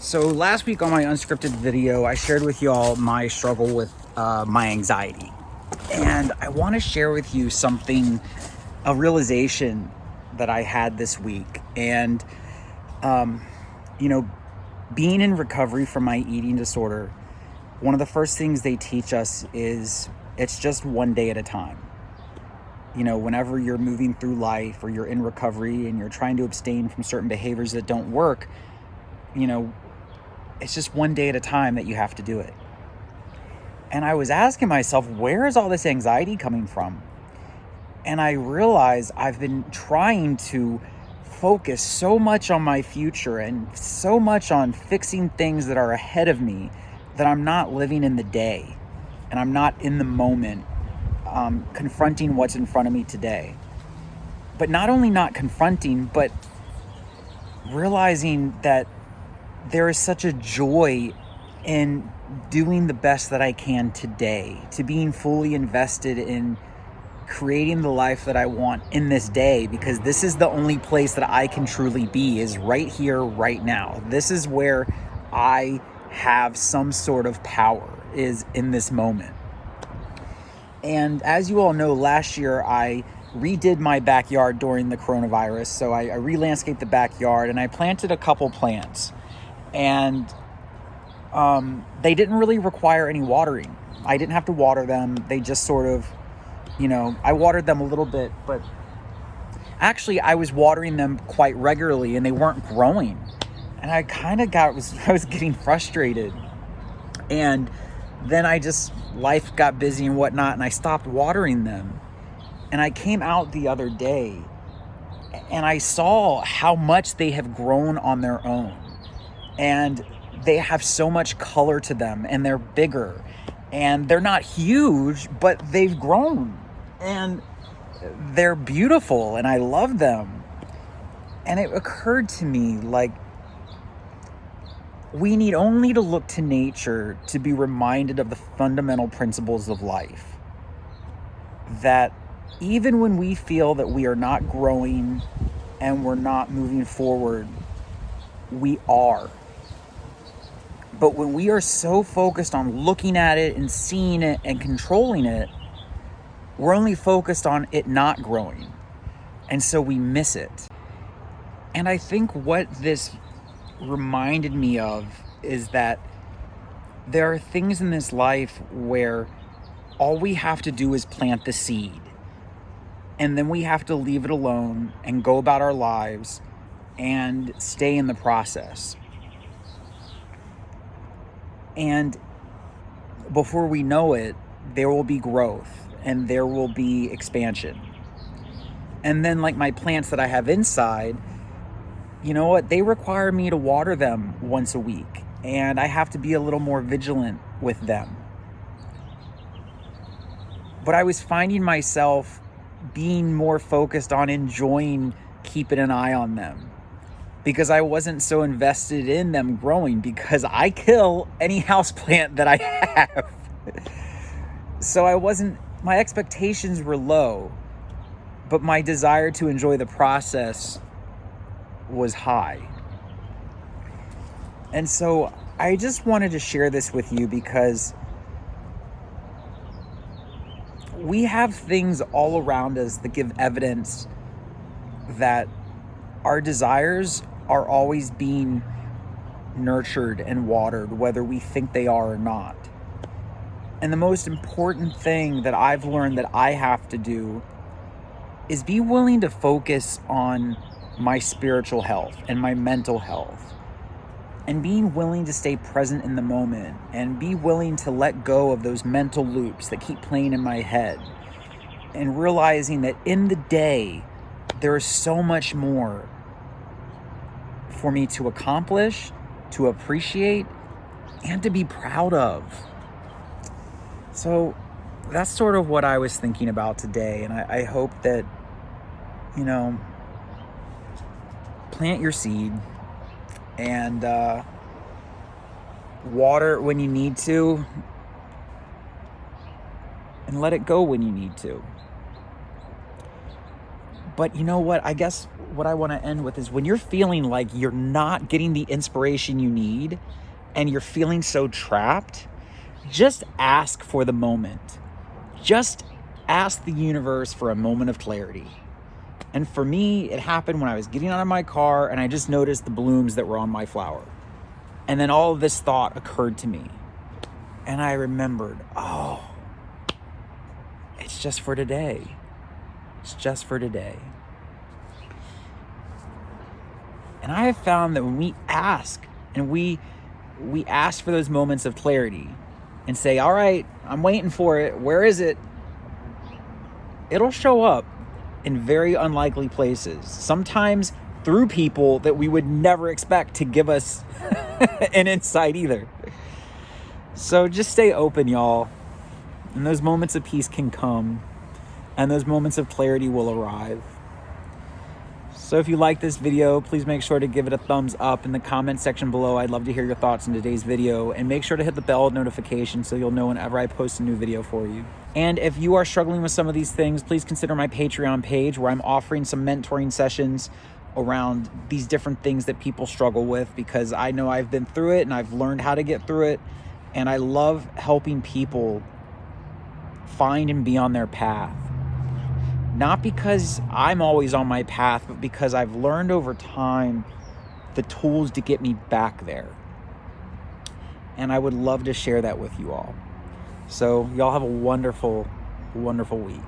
So last week on my Unscripted video, I shared with y'all my struggle with my anxiety. And I want to share with you something, a realization that I had this week. And, being in recovery from my eating disorder, one of the first things they teach us is it's just one day at a time. Whenever you're moving through life or you're in recovery and you're trying to abstain from certain behaviors that don't work, it's just one day at a time that you have to do it. And I was asking myself, where is all this anxiety coming from? And I realized I've been trying to focus so much on my future and so much on fixing things that are ahead of me that I'm not living in the day and I'm not in the moment, confronting what's in front of me today. But not only not confronting, but realizing that there is such a joy in doing the best that I can today, to being fully invested in creating the life that I want in this day, because this is the only place that I can truly be, is right here, right now. This is where I have some sort of power, is in this moment. And as you all know, last year I redid my backyard during the coronavirus. So I re-landscaped the backyard and I planted a couple plants. And they didn't really require any watering. I didn't have to water them. They just sort of, I watered them a little bit, but actually I was watering them quite regularly and they weren't growing. And I kind of I was getting frustrated. And then life got busy and whatnot, and I stopped watering them. And I came out the other day and I saw how much they have grown on their own. And they have so much color to them, and they're bigger, and they're not huge, but they've grown, and they're beautiful, and I love them. And it occurred to me, we need only to look to nature to be reminded of the fundamental principles of life. That even when we feel that we are not growing and we're not moving forward, we are. But when we are so focused on looking at it and seeing it and controlling it, we're only focused on it not growing. And so we miss it. And I think what this reminded me of is that there are things in this life where all we have to do is plant the seed. And then we have to leave it alone and go about our lives and stay in the process. And before we know it, there will be growth and there will be expansion. And then like my plants that I have inside, you know what? They require me to water them once a week. And I have to be a little more vigilant with them. But I was finding myself being more focused on enjoying keeping an eye on them, because I wasn't so invested in them growing, because I kill any houseplant that I have. So my expectations were low, but my desire to enjoy the process was high. And so I just wanted to share this with you, because we have things all around us that give evidence that our desires are always being nurtured and watered, whether we think they are or not. And the most important thing that I've learned that I have to do is be willing to focus on my spiritual health and my mental health, and being willing to stay present in the moment and be willing to let go of those mental loops that keep playing in my head, and realizing that in the day, there is so much more for me to accomplish, to appreciate, and to be proud of. So that's sort of what I was thinking about today. And I hope that, plant your seed and water when you need to, and let it go when you need to. But you know what? I guess what I want to end with is when you're feeling like you're not getting the inspiration you need and you're feeling so trapped, just ask for the moment. Just ask the universe for a moment of clarity. And for me, it happened when I was getting out of my car and I just noticed the blooms that were on my flower. And then all of this thought occurred to me. And I remembered, oh, it's just for today. It's just for today. And I have found that when we ask and we ask for those moments of clarity and say, all right, I'm waiting for it. Where is it? It'll show up in very unlikely places. Sometimes through people that we would never expect to give us an insight either. So just stay open, y'all. And those moments of peace can come. And those moments of clarity will arrive. So if you like this video, please make sure to give it a thumbs up in the comment section below. I'd love to hear your thoughts on today's video. And make sure to hit the bell notification so you'll know whenever I post a new video for you. And if you are struggling with some of these things, please consider my Patreon page where I'm offering some mentoring sessions around these different things that people struggle with, because I know I've been through it and I've learned how to get through it. And I love helping people find and be on their path. Not because I'm always on my path, but because I've learned over time the tools to get me back there. And I would love to share that with you all. So y'all have a wonderful, wonderful week.